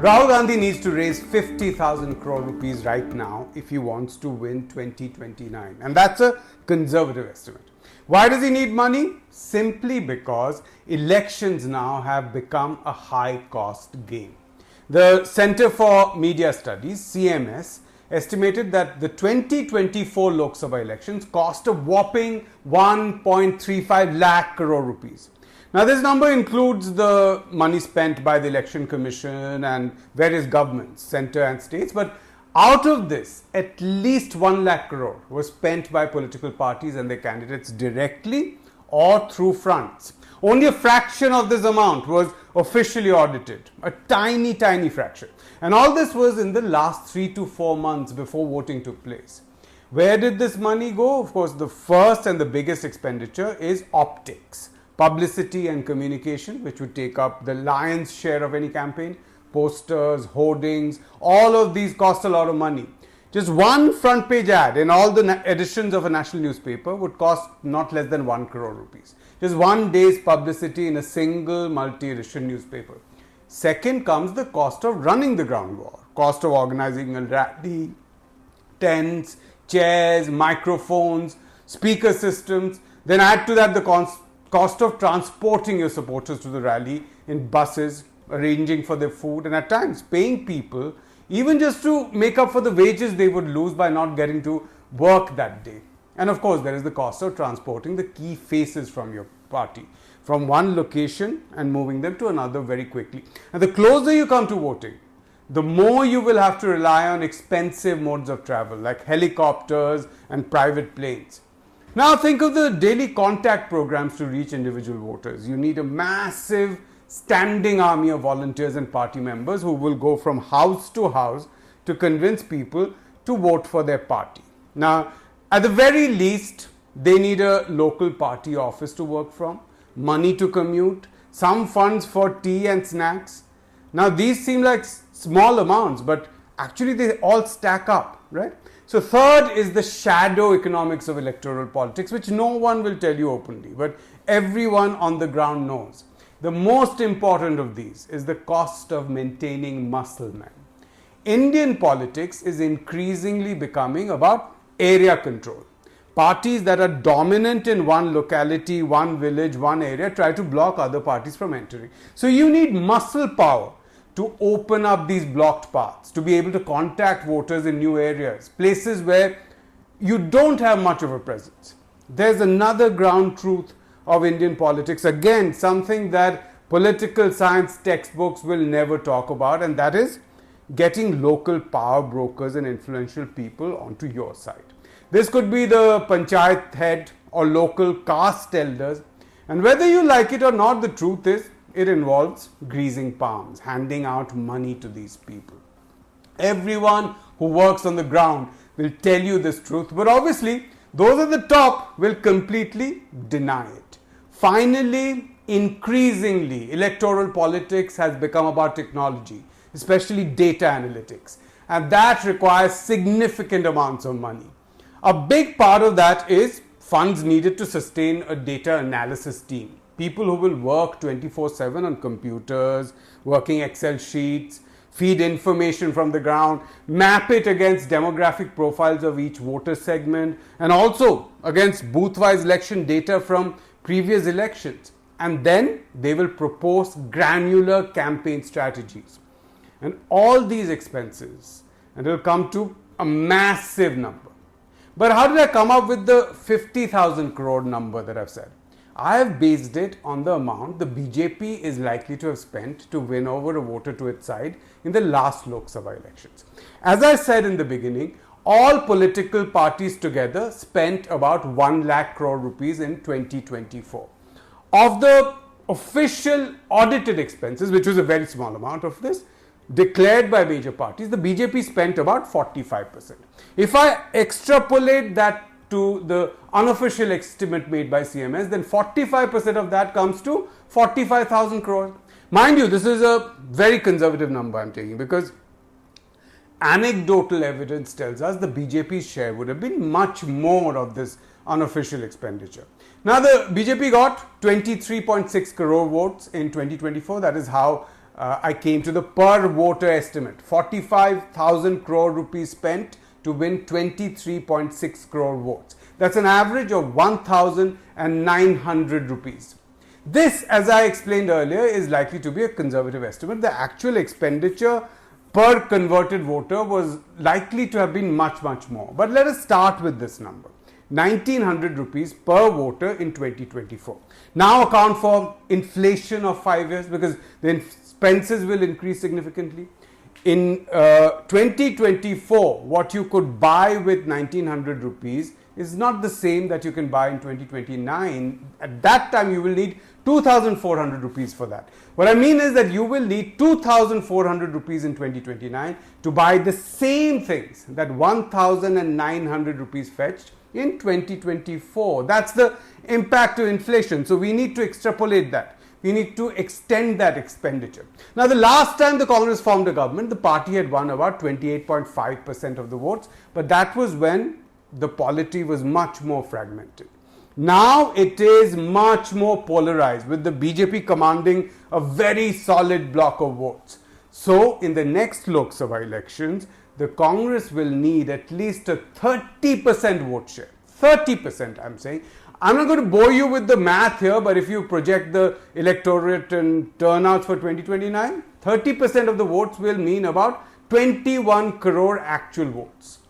Rahul Gandhi needs to raise 50,000 crore rupees right now if he wants to win 2029. And that's a conservative estimate. Why does he need money? Simply because elections now have become a high-cost game. The Center for Media Studies, CMS, estimated that the 2024 Lok Sabha elections cost a whopping 1.35 lakh crore rupees. Now, this number includes the money spent by the Election Commission and various governments, centre and states, but out of this, at least 1 lakh crore was spent by political parties and their candidates directly or through fronts. Only a fraction of this amount was officially audited, a tiny, tiny fraction. And all this was in the last 3 to 4 months before voting took place. Where did this money go? Of course, the first and the biggest expenditure is optics. Publicity and communication, which would take up the lion's share of any campaign, posters, hoardings, all of these cost a lot of money. Just one front page ad in all the editions of a national newspaper would cost not less than 1 crore rupees. Just one day's publicity in a single multi-edition newspaper. Second comes the cost of running the ground war, cost of organizing a rally, tents, chairs, microphones, speaker systems. Then add to that the cost of transporting your supporters to the rally in buses, arranging for their food, and at times paying people even just to make up for the wages they would lose by not getting to work that day. And of course, there is the cost of transporting the key faces from your party from one location and moving them to another very quickly. And the closer you come to voting, the more you will have to rely on expensive modes of travel like helicopters and private planes. Now think of the daily contact programs to reach individual voters. You need a massive standing army of volunteers and party members who will go from house to house to convince people to vote for their party. Now, at the very least, they need a local party office to work from, money to commute, some funds for tea and snacks. Now, these seem like small amounts, but actually they all stack up, right? So third is the shadow economics of electoral politics, which no one will tell you openly, but everyone on the ground knows. The most important of these is the cost of maintaining muscle men. Indian politics is increasingly becoming about area control. Parties that are dominant in one locality, one village, one area try to block other parties from entering. So you need muscle power to open up these blocked paths, to be able to contact voters in new areas, places where you don't have much of a presence. There's another ground truth of Indian politics, again something that political science textbooks will never talk about, and that is getting local power brokers and influential people onto your side. This could be the panchayat head or local caste elders, and whether you like it or not, the truth is it involves greasing palms, handing out money to these people. Everyone who works on the ground will tell you this truth, but obviously those at the top will completely deny it. Finally, increasingly, electoral politics has become about technology, especially data analytics, and that requires significant amounts of money. A big part of that is funds needed to sustain a data analysis team. People who will work 24/7 on computers, working Excel sheets, feed information from the ground, map it against demographic profiles of each voter segment, and also against booth-wise election data from previous elections. And then they will propose granular campaign strategies. And all these expenses, and it will come to a massive number. But how did I come up with the 50,000 crore number that I've said? I have based it on the amount the BJP is likely to have spent to win over a voter to its side in the last Lok Sabha elections. As I said in the beginning, all political parties together spent about 1 lakh crore rupees in 2024. Of the official audited expenses, which was a very small amount of this, declared by major parties, the BJP spent about 45%. If I extrapolate that to the unofficial estimate made by CMS, then 45% of that comes to 45,000 crores. Mind you, this is a very conservative number I'm taking because anecdotal evidence tells us the BJP's share would have been much more of this unofficial expenditure. Now, the BJP got 23.6 crore votes in 2024. That is how I came to the per voter estimate. 45,000 crore rupees spent to win 23.6 crore votes. That's an average of 1,900 rupees. This, as I explained earlier, is likely to be a conservative estimate. The actual expenditure per converted voter was likely to have been much, much more. But let us start with this number. 1,900 rupees per voter in 2024. Now account for inflation of 5 years, because the expenses will increase significantly. In 2024, what you could buy with 1,900 rupees is not the same that you can buy in 2029. At that time, you will need 2,400 rupees for that. What I mean is that you will need 2,400 rupees in 2029 to buy the same things that 1,900 rupees fetched in 2024. That's the impact of inflation. So we need to extrapolate that. We need to extend that expenditure. Now, the last time the Congress formed a government, the party had won about 28.5% of the votes, but that was when the polity was much more fragmented. Now it is much more polarized, with the BJP commanding a very solid block of votes. So in the next Lok Sabha elections, the Congress will need at least a 30% vote share. 30%, I'm saying. I'm not going to bore you with the math here, but if you project the electorate and turnouts for 2029, 30% of the votes will mean about 21 crore actual votes.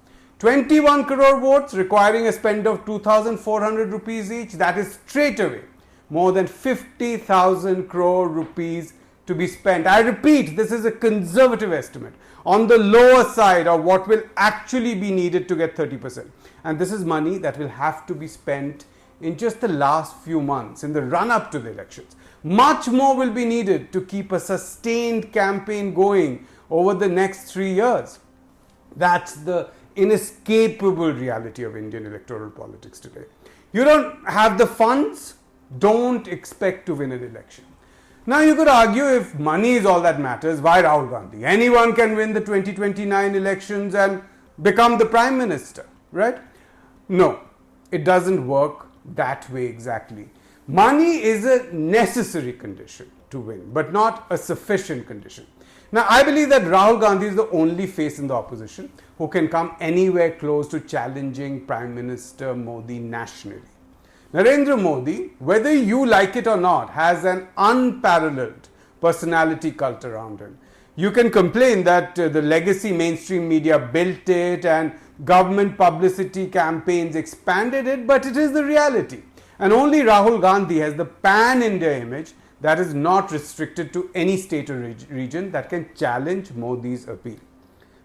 21 crore votes requiring a spend of 2,400 rupees each. That is straight away more than 50,000 crore rupees to be spent. I repeat, this is a conservative estimate on the lower side of what will actually be needed to get 30%. And this is money that will have to be spent in just the last few months, in the run-up to the elections. Much more will be needed to keep a sustained campaign going over the next 3 years. That's the inescapable reality of Indian electoral politics today. You don't have the funds, don't expect to win an election. Now you could argue, if money is all that matters, why Rahul Gandhi? Anyone can win the 2029 elections and become the Prime Minister, right? No, it doesn't work that way exactly. Money is a necessary condition to win, but not a sufficient condition. Now, I believe that Rahul Gandhi is the only face in the opposition who can come anywhere close to challenging Prime Minister Modi nationally. Narendra Modi, whether you like it or not, has an unparalleled personality cult around him. You can complain that the legacy mainstream media built it and government publicity campaigns expanded it, but it is the reality. And only Rahul Gandhi has the pan-India image that is not restricted to any state or region that can challenge Modi's appeal.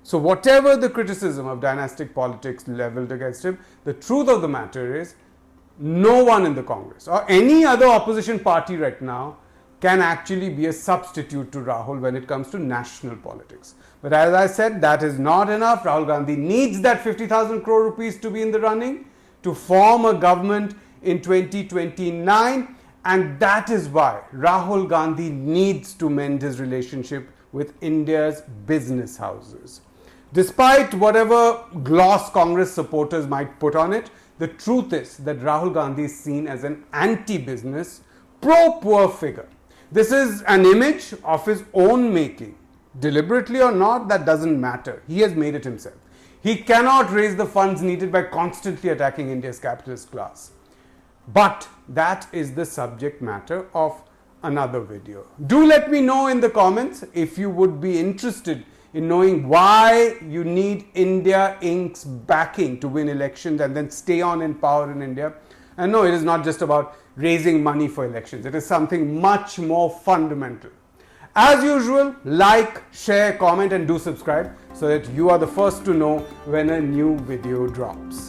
So whatever the criticism of dynastic politics leveled against him, the truth of the matter is no one in the Congress or any other opposition party right now can actually be a substitute to Rahul when it comes to national politics. But as I said, that is not enough. Rahul Gandhi needs that 50,000 crore rupees to be in the running to form a government in 2029. And that is why Rahul Gandhi needs to mend his relationship with India's business houses. Despite whatever gloss Congress supporters might put on it, the truth is that Rahul Gandhi is seen as an anti-business, pro-poor figure. This is an image of his own making. Deliberately or not, that doesn't matter. He has made it himself. He cannot raise the funds needed by constantly attacking India's capitalist class. But that is the subject matter of another video. Do let me know in the comments if you would be interested in knowing why you need India Inc.'s backing to win elections and then stay on in power in India. And no, it is not just about raising money for elections. It is something much more fundamental. As usual, like, share, comment and do subscribe so that you are the first to know when a new video drops.